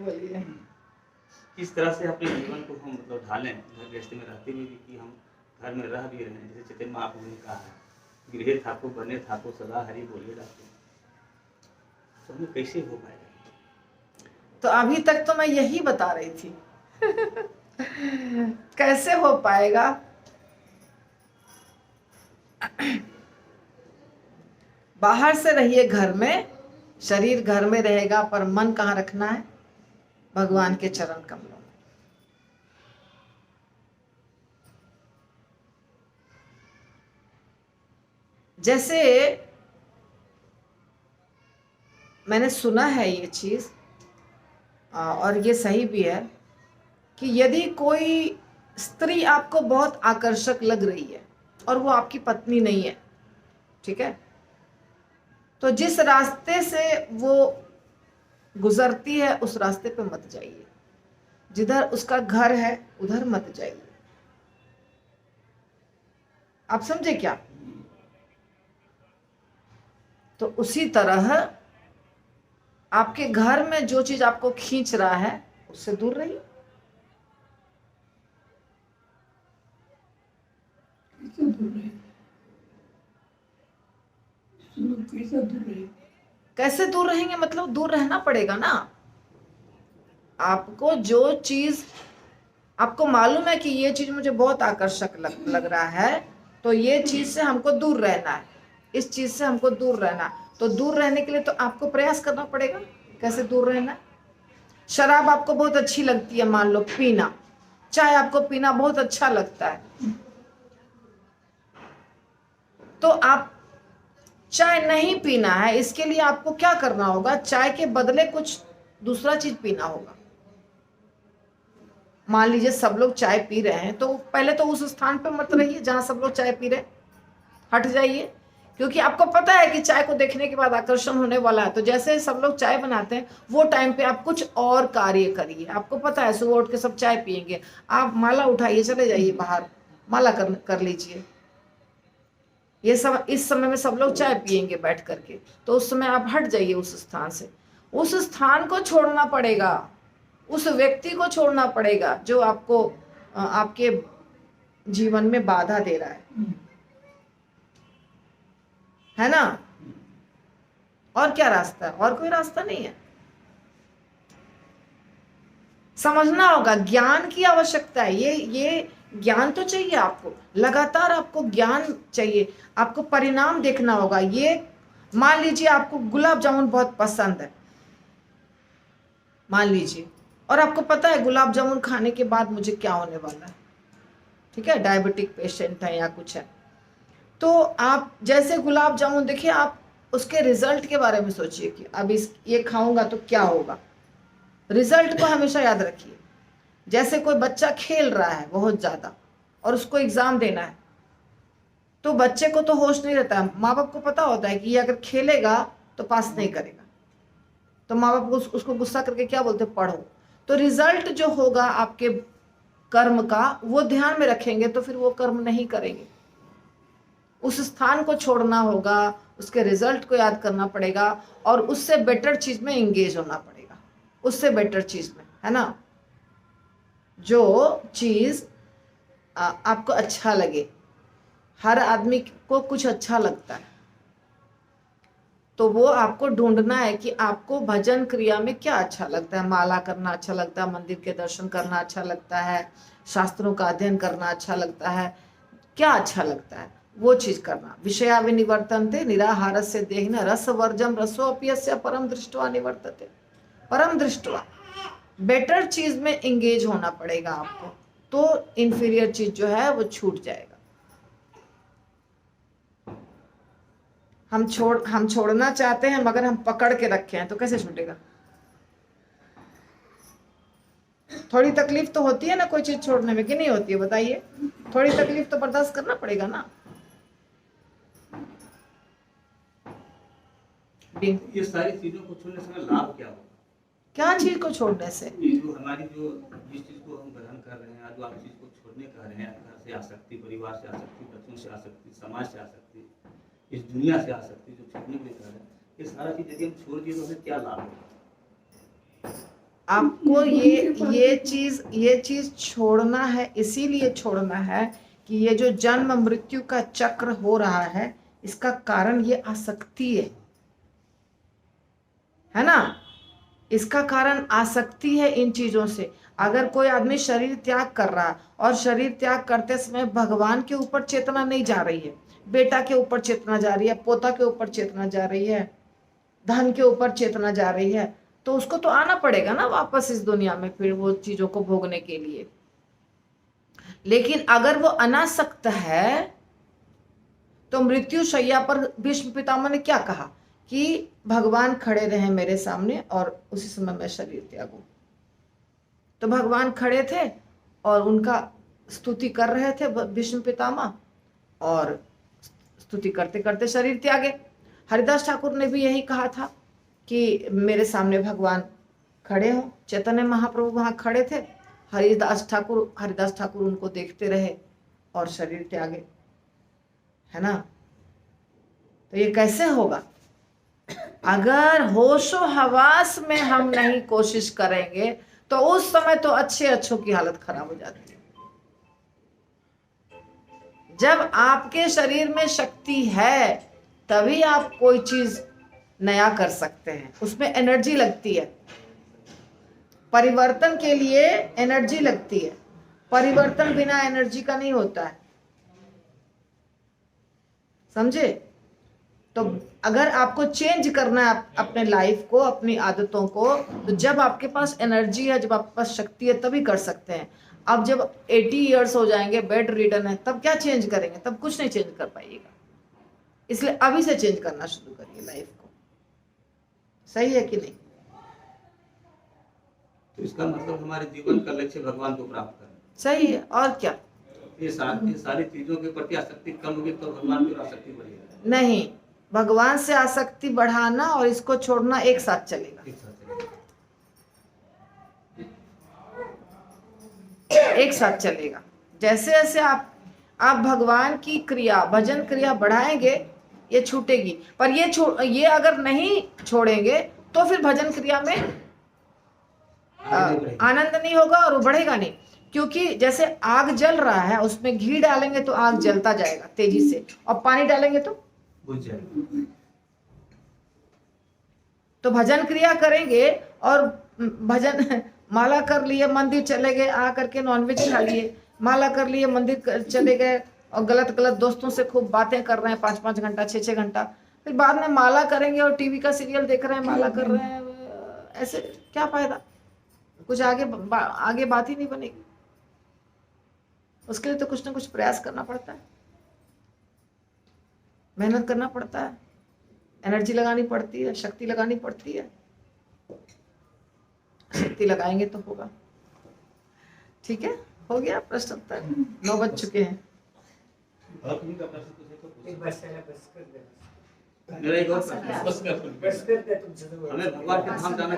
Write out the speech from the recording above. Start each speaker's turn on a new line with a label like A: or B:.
A: बोलिए।
B: किस तरह से अपने जीवन को हम मतलब ढालें घर गृहस्थी में रहते हुए भी कि हम घर में रह भी रहे हैं, जैसे चैतन्य महाप्रभु ने कहा है, गृहे थाको बने थाको सदा हरि बोले डाके, तो हमें कैसे हो पाएगा?
A: तो अभी तक तो मैं यही बता रही थी कैसे हो पाएगा। बाहर से रहिए घर में, शरीर घर में रहेगा पर मन कहाँ रखना है? भगवान के चरण कमलों में। जैसे मैंने सुना है ये चीज और ये सही भी है कि यदि कोई स्त्री आपको बहुत आकर्षक लग रही है और वो आपकी पत्नी नहीं है, ठीक है, तो जिस रास्ते से वो गुजरती है उस रास्ते पे मत जाइए, जिधर उसका घर है उधर मत जाइए। आप समझे क्या? तो उसी तरह आपके घर में जो चीज आपको खींच रहा है उससे दूर रहिए। कैसे दूर रहेंगे? मतलब दूर रहना पड़ेगा ना। आपको जो चीज आपको मालूम है कि ये चीज मुझे बहुत आकर्षक लग रहा है, तो ये चीज से हमको दूर रहना है, इस चीज से हमको दूर रहना। तो दूर रहने के लिए तो आपको प्रयास करना पड़ेगा। कैसे दूर रहना? शराब आपको बहुत अच्छी लगती है, मान लो पीना, चाय आपको पीना बहुत अच्छा लगता है, तो आप चाय नहीं पीना है, इसके लिए आपको क्या करना होगा? चाय के बदले कुछ दूसरा चीज पीना होगा। मान लीजिए सब लोग चाय पी रहे हैं, तो पहले तो उस स्थान पर मत रहिए जहां सब लोग चाय पी रहे हैं, हट जाइए, क्योंकि आपको पता है कि चाय को देखने के बाद आकर्षण होने वाला है। तो जैसे सब लोग चाय बनाते हैं वो टाइम पे आप कुछ और कार्य करिए। आपको पता है सुबह उठ के सब चाय पियेंगे, आप माला उठाइए, चले जाइए बाहर, माला कर लीजिए। ये सब इस समय में सब लोग चाय पियेंगे बैठ करके, तो उस समय आप हट जाइए उस स्थान से। उस स्थान को छोड़ना पड़ेगा, उस व्यक्ति को छोड़ना पड़ेगा जो आपको आपके जीवन में बाधा दे रहा है ना? और क्या रास्ता है? और कोई रास्ता नहीं है। समझना होगा, ज्ञान की आवश्यकता है। ये ज्ञान तो चाहिए आपको, लगातार आपको ज्ञान चाहिए, आपको परिणाम देखना होगा। ये मान लीजिए आपको गुलाब जामुन बहुत पसंद है, मान लीजिए, और आपको पता है गुलाब जामुन खाने के बाद मुझे क्या होने वाला है, ठीक है, डायबिटिक पेशेंट है या कुछ है, तो आप जैसे गुलाब जामुन देखिए, आप उसके रिजल्ट के बारे में सोचिए कि अब ये खाऊंगा तो क्या होगा। रिजल्ट को हमेशा याद रखिए। जैसे कोई बच्चा खेल रहा है बहुत ज्यादा और उसको एग्जाम देना है, तो बच्चे को तो होश नहीं रहता है, माँ बाप को पता होता है कि ये अगर खेलेगा तो पास नहीं करेगा, तो माँ बाप उसको गुस्सा करके क्या बोलते, पढ़ो। तो रिजल्ट जो होगा आपके कर्म का वो ध्यान में रखेंगे तो फिर वो कर्म नहीं करेंगे। उस स्थान को छोड़ना होगा, उसके रिजल्ट को याद करना पड़ेगा और उससे बेटर चीज में एंगेज होना पड़ेगा, उससे बेटर चीज में, है ना? जो चीज आपको अच्छा लगे। हर आदमी को कुछ अच्छा लगता है, तो वो आपको ढूंढना है कि आपको भजन क्रिया में क्या अच्छा लगता है। माला करना अच्छा लगता है, मंदिर के दर्शन करना अच्छा लगता है, शास्त्रों का अध्ययन करना अच्छा लगता है, क्या अच्छा लगता है वो चीज करना। विषया विनिवर्तन्ते निराहारस्य देहिनः रसवर्जम रसोऽप्यस्य परम दृष्ट्वा निवर्तते। परम दृष्ट्वा बेटर चीज में एंगेज होना पड़ेगा आपको, तो इंफीरियर चीज जो है वो छूट जाएगा। हम छोड़ना चाहते हैं मगर हम पकड़ के रखे हैं, तो कैसे छूटेगा? थोड़ी तकलीफ तो होती है ना कोई चीज छोड़ने में, कि नहीं होती है? बताइए, थोड़ी तकलीफ तो बर्दाश्त करना पड़ेगा ना।
B: ये सारी चीजों को छोड़ने से लाभ क्या होगा?
A: क्या चीज को छोड़ने से?
B: जो हमारी जिस चीज को हम ग्रहण कर रहे हैं, जो आप चीज को छोड़ने कह रहे हैं, घर से आसक्ति, परिवार से आसक्ति, बच्चों से आसक्ति, समाज से आसक्ति, इस दुनिया से आसक्ति जो छोड़ने के लिए कह रहे हैं, ये सारा चीज यदि हम छोड़ दिए तो हमें क्या लाभ होगा?
A: आपको ये चीज छोड़ना है, इसीलिए छोड़ना है कि ये जो जन्म मृत्यु का चक्र हो रहा है, इसका कारण ये आसक्ति है ना। इसका कारण आसक्ति है इन चीजों से। अगर कोई आदमी शरीर त्याग कर रहा है और शरीर त्याग करते समय भगवान के ऊपर चेतना नहीं जा रही है, बेटा के ऊपर चेतना जा रही है, पोता के ऊपर चेतना जा रही है, धन के ऊपर चेतना जा रही है, तो उसको तो आना पड़ेगा ना वापस इस दुनिया में फिर वो चीजों को भोगने के लिए। लेकिन अगर वो अनासक्त है तो मृत्यु शैया पर भीष्म पितामह ने क्या कहा कि भगवान खड़े रहे मेरे सामने और उसी समय मैं शरीर त्यागूं। तो भगवान खड़े थे और उनका स्तुति कर रहे थे भीष्म पितामह, और स्तुति करते करते शरीर त्यागे। हरिदास ठाकुर ने भी यही कहा था कि मेरे सामने भगवान खड़े हों। चैतन्य महाप्रभु वहां खड़े थे, हरिदास ठाकुर उनको देखते रहे और शरीर त्यागे, है ना। तो ये कैसे होगा? अगर होशो हवास में हम नहीं कोशिश करेंगे तो उस समय तो अच्छों की हालत खराब हो जाती है। जब आपके शरीर में शक्ति है तभी आप कोई चीज नया कर सकते हैं, उसमें एनर्जी लगती है। परिवर्तन के लिए एनर्जी लगती है, परिवर्तन बिना एनर्जी का नहीं होता है, समझे। तो अगर आपको चेंज करना है अपने लाइफ को, अपनी आदतों को, तो जब आपके पास एनर्जी है, जब आपके पास शक्ति है, तभी कर सकते हैं। अब जब 80 इयर्स हो जाएंगे, बेड रिडन है, तब क्या चेंज करेंगे? तब कुछ नहीं चेंज कर पाइएगा। इसलिए अभी से चेंज करना शुरू करिए लाइफ को। सही है कि नहीं?
B: तो इसका मतलब हमारे जीवन का लक्ष्य भगवान को प्राप्त करना।
A: सही है, और क्या।
B: ये सारी चीजों के प्रति आसक्ति कम होगी तो भगवान की आसक्ति बढ़ेगी
A: नहीं, भगवान से आसक्ति बढ़ाना और इसको छोड़ना एक साथ चलेगा। एक साथ चलेगा। जैसे जैसे आप भगवान की क्रिया, भजन क्रिया बढ़ाएंगे, ये छूटेगी। पर ये अगर नहीं छोड़ेंगे तो फिर भजन क्रिया में आनंद नहीं होगा और वो बढ़ेगा नहीं। क्योंकि जैसे आग जल रहा है, उसमें घी डालेंगे तो आग जलता जाएगा तेजी से, और पानी डालेंगे तो
B: बुझ जाएगा।
A: तो भजन क्रिया करेंगे और भजन माला कर लिए, मंदिर चले गए, आ करके नॉनवेज खा लिए, माला कर लिए, मंदिर चले गए और गलत दोस्तों से खूब बातें कर रहे हैं 5-5 घंटा, 6-6 घंटा, फिर बाद में माला करेंगे और टीवी का सीरियल देख रहे हैं, माला कर रहे हैं, ऐसे क्या फायदा? कुछ आगे बात ही नहीं बनेगी। उसके लिए तो कुछ ना कुछ प्रयास करना पड़ता है, मेहनत करना पड़ता है, एनर्जी लगानी पड़ती है, शक्ति लगानी पड़ती है। शक्ति लगाएंगे तो होगा। ठीक है, हो गया प्रश्न उत्तर। 9 बज चुके हैं।
B: मेरा एक और प्रश्न, हमें भगवान के धाम जाना